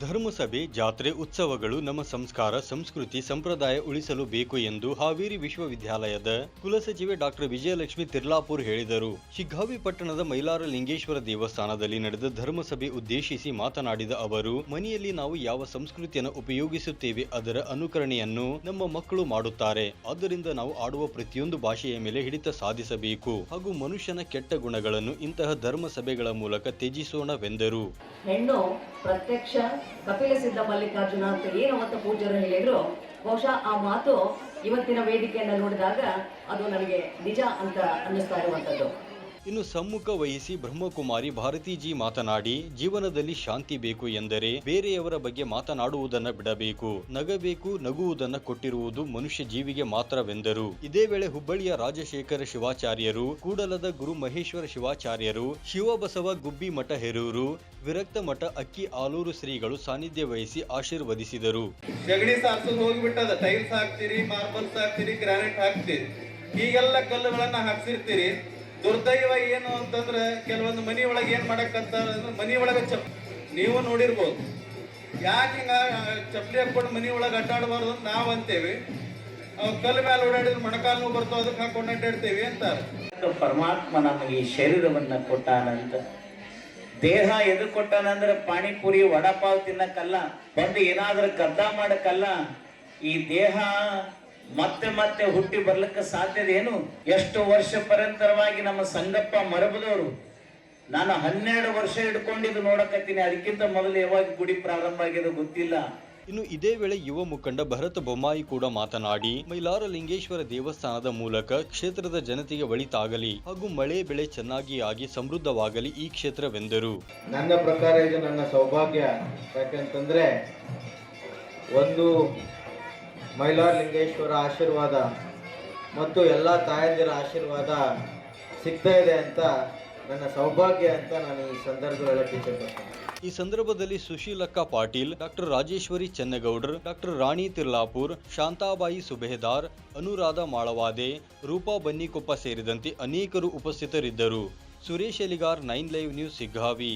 ಧರ್ಮಸಭೆ, ಜಾತ್ರೆ, ಉತ್ಸವಗಳು ನಮ್ಮ ಸಂಸ್ಕಾರ, ಸಂಸ್ಕೃತಿ, ಸಂಪ್ರದಾಯ ಉಳಿಸಲು ಬೇಕು ಎಂದು ಹಾವೇರಿ ವಿಶ್ವವಿದ್ಯಾಲಯದ ಕುಲಸಚಿವೆ ಡಾಕ್ಟರ್ ವಿಜಯಲಕ್ಷ್ಮಿ ತಿರ್ಲಾಪುರ್ ಹೇಳಿದರು. ಶಿಗ್ಗಾವಿ ಪಟ್ಟಣದ ಮೈಲಾರ ಲಿಂಗೇಶ್ವರ ದೇವಸ್ಥಾನದಲ್ಲಿ ನಡೆದ ಧರ್ಮಸಭೆ ಉದ್ದೇಶಿಸಿ ಮಾತನಾಡಿದ ಅವರು, ಮನೆಯಲ್ಲಿ ನಾವು ಯಾವ ಸಂಸ್ಕೃತಿಯನ್ನು ಉಪಯೋಗಿಸುತ್ತೇವೆ ಅದರ ಅನುಕರಣೆಯನ್ನು ನಮ್ಮ ಮಕ್ಕಳು ಮಾಡುತ್ತಾರೆ. ಆದ್ದರಿಂದ ನಾವು ಆಡುವ ಪ್ರತಿಯೊಂದು ಭಾಷೆಯ ಮೇಲೆ ಹಿಡಿತ ಸಾಧಿಸಬೇಕು ಹಾಗೂ ಮನುಷ್ಯನ ಕೆಟ್ಟ ಗುಣಗಳನ್ನು ಇಂತಹ ಧರ್ಮಸಭೆಗಳ ಮೂಲಕ ತ್ಯಜಿಸೋಣವೆಂದರು. ಹೆಣ್ಣು ಪ್ರತ್ಯಕ್ಷ ಕಪಿಲ ಸಿದ್ಧ ಮಲ್ಲಿಕಾರ್ಜುನ ಅಂತ ಏನು ಅವತ್ತು ಪೂಜ್ಯರು ಹೇಳಿದ್ರು, ಬಹುಶಃ ಆ ಮಾತು ಇವತ್ತಿನ ವೇದಿಕೆಯನ್ನು ನೋಡಿದಾಗ ಅದು ನನಗೆ ನಿಜ ಅಂತ ಅನ್ನಿಸ್ತಾ ಇರುವಂತದ್ದು. ಇನ್ನು ಸಮ್ಮುಖ ವಹಿಸಿ ಬ್ರಹ್ಮಕುಮಾರಿ ಭಾರತೀಜಿ ಮಾತನಾಡಿ, ಜೀವನದಲ್ಲಿ ಶಾಂತಿ ಬೇಕು ಎಂದರೆ ಬೇರೆಯವರ ಬಗ್ಗೆ ಮಾತನಾಡುವುದನ್ನು ಬಿಡಬೇಕು. ನಗಬೇಕು, ನಗುವುದನ್ನು ಕೊಟ್ಟಿರುವುದು ಮನುಷ್ಯ ಜೀವಿಗೆ ಮಾತ್ರವೆಂದರು. ಇದೇ ವೇಳೆ ಹುಬ್ಬಳ್ಳಿಯ ರಾಜಶೇಖರ ಶಿವಾಚಾರ್ಯರು, ಕೂಡಲದ ಗುರು ಮಹೇಶ್ವರ ಶಿವಾಚಾರ್ಯರು, ಶಿವಬಸವ ಗುಬ್ಬಿ ಮಠ ಹೆರೂರು, ವಿರಕ್ತ ಮಠ ಅಕ್ಕಿ ಆಲೂರು ಶ್ರೀಗಳು ಸಾನ್ನಿಧ್ಯ ವಹಿಸಿ ಆಶೀರ್ವದಿಸಿದರು. ಜಗಡಿ ಸಾರ್ಸೋದು ಹೋಗಿಬಿಟ್ಟದ, ಟೈಲ್ಸ್ ಹಾಕ್ತೀರಿ, ಮಾರ್ಬಲ್ಸ್ ಹಾಕ್ತೀರಿ, ಗ್ರಾನೈಟ್ ಹಾಕ್ತೀರಿ, ಹೀಗೆಲ್ಲ ಕಲ್ಲುಗಳನ್ನ ಹಾಕ್ಸಿರ್ತೀರಿ. ದುರ್ದೈವ ಏನು ಅಂತಂದ್ರೆ ಕೆಲವೊಂದು ಮನಿ ಒಳಗೆ ಏನ್ ಮಾಡಕ್ಕಂತ ಮನಿ ಒಳಗೆ ನೀವು ನೋಡಿರ್ಬೋದು, ಯಾಕೆ ಹಿಂಗ ಚಪ್ಪಲಿ ಹಾಕೊಂಡು ಮನಿ ಒಳಗೆ ಅಡ್ಡಾಡಬಾರ್ದು ಅಂತ ನಾವು ಅಂತೇವಿ. ಕಲ್ಲು ಮೇಲೆ ಓಡಾಡಿದ್ರೆ ಮೊಣಕಾಲು ಬರ್ತಾವ, ಅದಕ್ಕೆ ಹಾಕೊಂಡು ಅಡ್ಡಾಡ್ತೇವಿ ಅಂತಾರೆ. ಪರಮಾತ್ಮ ನಮಗೆ ಈ ಶರೀರವನ್ನ ಕೊಟ್ಟಾನಂತ, ದೇಹ ಎದು ಕೊಟ್ಟಾನಂದ್ರೆ ಪಾನಿಪುರಿ ವಡಾಪಾವ್ ತಿನ್ನಕ್ಕಲ್ಲ, ಬಂದು ಏನಾದ್ರೂ ಕದ್ದ ಮಾಡಕ್ಕಲ್ಲ. ಈ ದೇಹ ಮತ್ತೆ ಮತ್ತೆ ಹುಟ್ಟಿ ಬರ್ಲಿಕ್ಕೆ ಸಾಧ್ಯದೇನು? ಎಷ್ಟು ವರ್ಷ ಪರಂತರವಾಗಿ ನಮ್ಮ ಸಂಗಪ್ಪ ಮರಬದವರು, ನಾನು 12 ವರ್ಷ ಹಿಡ್ಕೊಂಡಿದ್ದು ನೋಡಕತ್ತೀನಿ. ಅದಕ್ಕಿಂತ ಮೊದಲು ಯಾವಾಗ ಗುಡಿ ಪ್ರಾರಂಭ ಆಗಿದ್ದು ಗೊತ್ತಿಲ್ಲ. ಇನ್ನು ಇದೇ ವೇಳೆ ಯುವ ಮುಖಂಡ ಭರತ ಬೊಮ್ಮಾಯಿ ಕೂಡ ಮಾತನಾಡಿ, ಮೈಲಾರ ಲಿಂಗೇಶ್ವರ ದೇವಸ್ಥಾನದ ಮೂಲಕ ಕ್ಷೇತ್ರದ ಜನತೆಗೆ ಒಳಿತಾಗಲಿ ಹಾಗೂ ಮಳೆ ಬೆಳೆ ಚೆನ್ನಾಗಿ ಆಗಿ ಸಮೃದ್ಧವಾಗಲಿ ಈ ಕ್ಷೇತ್ರವೆಂದರು. ನನ್ನ ಪ್ರಕಾರ ಇದು ನನ್ನ ಸೌಭಾಗ್ಯ. ಯಾಕಂತಂದ್ರೆ ಒಂದು ಮೈಲಾರ ಲಿಂಗೇಶ್ವರ ಆಶೀರ್ವಾದ ಮತ್ತು ಎಲ್ಲ ತಾಯಂದಿರ ಆಶೀರ್ವಾದ ಸಿಗ್ತಾ ಇದೆ ಅಂತ ನನ್ನ ಸೌಭಾಗ್ಯ ಅಂತ ನಾನು ಈ ಸಂದರ್ಭದಲ್ಲಿ ಹೇಳಕ್ಕೆ ಇಷ್ಟಪಡ್ತೀನಿ. ಈ ಸಂದರ್ಭದಲ್ಲಿ ಸುಶೀಲಕ್ಕ ಪಾಟೀಲ್, ಡಾಕ್ಟರ್ ರಾಜೇಶ್ವರಿ ಚೆನ್ನಗೌಡರ್, ಡಾಕ್ಟರ್ ರಾಣಿ ತಿರ್ಲಾಪುರ್, ಶಾಂತಾಬಾಯಿ ಸುಬೇದಾರ್, ಅನುರಾಧ ಮಾಳವಾದೆ, ರೂಪಾ ಬನ್ನಿಕೊಪ್ಪ ಸೇರಿದಂತೆ ಅನೇಕರು ಉಪಸ್ಥಿತರಿದ್ದರು. Suresh Eligar, 9 live news, Shiggavi.